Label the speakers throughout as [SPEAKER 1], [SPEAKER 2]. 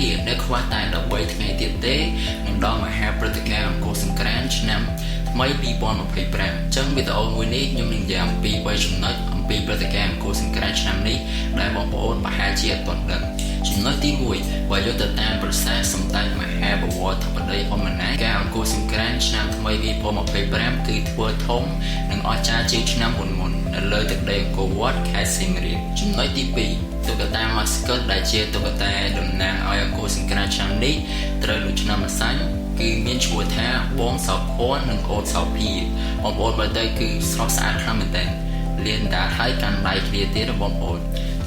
[SPEAKER 1] ទៀតនៅខ្វះតែ13ថ្ងៃទៀតទេនឹងដល់មហាព្រឹត្តិការណ៍អង្គរសង្ក្រាន្តឆ្នាំថ្មី2025អញ្ចឹងវីដេអូមួយនេះខ្ញុំនឹងនិយាយអំពី3ចំណុចអំពីព្រឹត្តិការណ៍អង្គរសង្ក្រាន្តឆ្នាំនេះដែលបងប្អូនប្រហែលជាអត់ទាន់ដឹងចំណុចទី1បើយកទៅតាមប្រសាសន៍សម្ដេចមហាបវរធិបតីហ៊ុនម៉ាណែតការអង្គរសង្ក្រាន្តឆ្នាំថ្មី2025គឺធ្វើធំនិងអស្ចារ្យជាងឆ្នាំមុននៅលើទឹកដីអង្គរវត្តខេត្តសៀមរាបចំណុចទី2តុក្កតាម៉ាស្កតដែលជាតុក្កតាតំណាងឲ្យអង្គរសង្ក្រាន្តឆ្នាំនេះត្រូវនៅឆ្នាំម្សាញ់គឺមានឈ្មោះថាបងសោភ័ណ្ឌនិងអូនសោភាបងប្អូនមើលទៅគឺស្រស់ស្អាតខ្លាំងមែនទែនលៀនដាហើយកាន់ដៃគ្នាទៀតបងប្អូន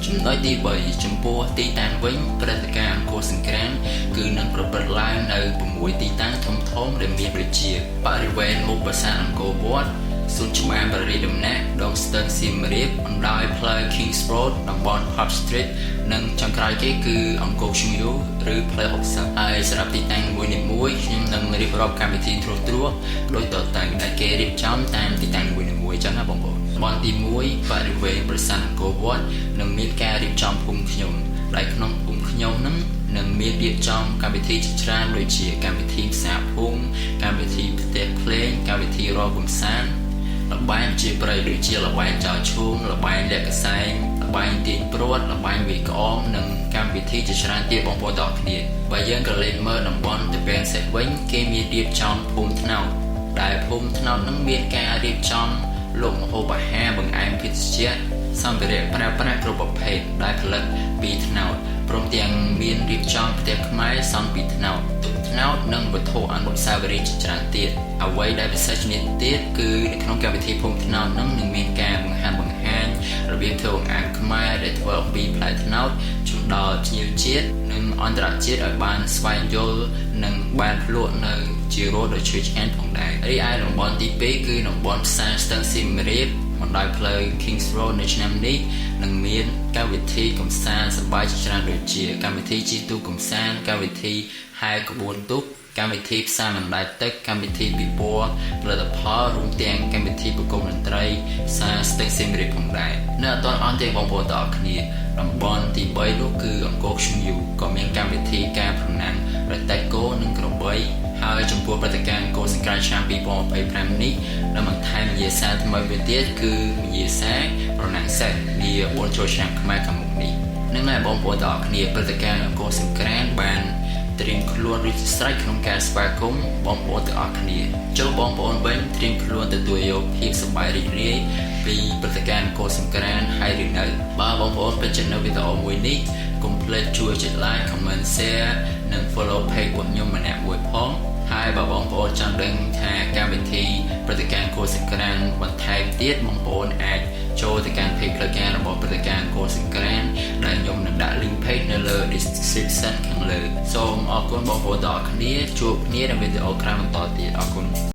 [SPEAKER 1] ចំណុចទី3ចំពោះទីតាំងវិញព្រឹត្តិការណ៍អង្គរសង្ក្រាន្តគឺនឹងប្រព្រឹត្តឡើងនៅ6ទីតាំងធំៗដែលមានដូចជាបរិវេណមុខប្រាសាទអង្គរវត្តសួនច្បារព្រះរាជដំណាក់ដងស្ទឹងសៀមរាបបណ្ដោយផ្លូវ Kings Road តំបន់ Hub Street និងចុងក្រោយគេគឺអង្គរឈ្មោះឬផ្លូវ60ហើយសម្រាប់ទីតាំងមួយខ្ញុំនឹងរៀបរាប់កម្មវិធីត្រួសត្រាសដោយតទៅដែលគេរៀបចំតាមទីតាំងមួយចឹងណាបងប្អូនតំបន់ទី1បរិវេណប្រាសាទអង្គរវត្តនឹងមានការរៀបចំភូមិខ្ញុំដែលក្នុងភូមិខ្ញុំនឹងមានរៀបចំកម្មវិធីជាច្រើនដូចជាកម្មវិធីផ្សារភូមិកម្មវិធីផ្ទះភ្លេងកម្មវិធីរាល់កំសាន្តល្បែងជាប្រៃដូចជាល្បែងចោលឈូងល្បែងលាក់កសែងល្បែងទាញព្រាត់ល្បែងវាយក្អមនិងកម្មវិធីជាច្រើនទៀតបងប្អូនទាំងគ្នាបើយើងក៏លេងមើលតំបន់ទៅពេលសេះវិញគេមានរៀបចំភូមិថ្នោតដែលភូមិថ្នោតនឹងមានការរៀបចំលក់ម្ហូបអាហារបង្អែមភេសជ្ជៈសម្ភារៈប្រើប្រាស់គ្រប់ប្រភេទដែលផលិតពីថ្នោតព្រមទាំងមានរៀបចំផ្ទះខ្មែរសង់ពីថ្នោតទូកថ្នោតនិងវត្ថុអនុស្សាវរីយ៍ជាច្រើនទៀតអ្វីដែលពិសេសជាងទៀតគឺនៅក្នុងកម្មវិធីភូមិថ្នោតនឹងមានការបង្ហាញរបៀបធ្វើបង្អែមខ្មែរដែលធ្វើអំពីផ្លែថ្នោតជូនដល់ភ្ញៀវជាតិនិងអន្តរជាតិឲ្យបានស្វែងយល់និងបានភ្លក់នៅជារសដ៏ឈ្ងុយឆ្ងាញ់ផងដែររីឯតំបន់ទី2គឺតំបន់ផ្សារស្ទឹងសៀមរាបបណ្ដោយផ្លូវ Kings Road នៅឆ្នាំនេះនឹងមានកម្មវិធីកំសាន្តសប្បាយជាច្រើនដូចជាកម្មវិធីជិះទូកកំសាន្តកម្មវិធីហែក្បួនទូកកម្មវិធីផ្សារអណ្ដែតទឹកកម្មវិធីពិព័រណ៍ផលិតផលរួមទាំងកម្មវិធីប្រគំតន្ត្រីផ្សារស្ទឹងសៀមរាបផងដែរនៅអត់ទាន់អស់ទេបងប្អូនទាំងអស់គ្នាតំបន់ទី3នោះគឺអង្គរឈ្មោះក៏មានកម្មវិធីការប្រណាំងរទេះគោនិងក្របីហើយចំពោះព្រឹត្តិការណ៍អង្គរសង្ក្រាន្តឆ្នាំ2025នេះនៅបន្ថែមវិញ្ញាសាថ្មីមួយទៀតគឺវិញ្ញាសាប្រណាំងសេះវា4ចូលឆ្នាំខ្មែរខាងមុខនេះនឹងហើយបងប្អូនទាំងអស់គ្នាព្រឹត្តិការណ៍អង្គរសង្ក្រាន្តបានត្រៀមខ្លួនរួចស្រេចក្នុងការស្វាគមន៍បងប្អូនទាំងអស់គ្នាចូលបងប្អូនវិញត្រៀមខ្លួនទទួលយកភាពសប្បាយរីករាយពីព្រឹត្តិការណ៍អង្គរសង្ក្រាន្តហើយឬនៅបើបងប្អូនពេញចិត្តនៅវីដេអូមួយនេះកុំភ្លេចជួយចុច like comment share និង follow page របស់ខ្ញុំម្នាក់មួយផងហើយបើបងប្អូនចង់ដឹងថាកម្មវិធីព្រឹត្តិការណ៍អង្គរសង្ក្រាន្តបន្ថែមទៀតបងប្អូនអាចចូលទៅកាន់ page ផ្លូវការរបស់ព្រឹត្តិការណ៍អង្គរសង្ក្រាន្តដែលខ្ញុំនឹងដាក់ link page នៅលើ description ខាងលើសូមអរគុណបងប្អូនទាំងអស់គ្នាជួបគ្នានៅវីដេអូក្រោយបន្តទៀតអរគុណ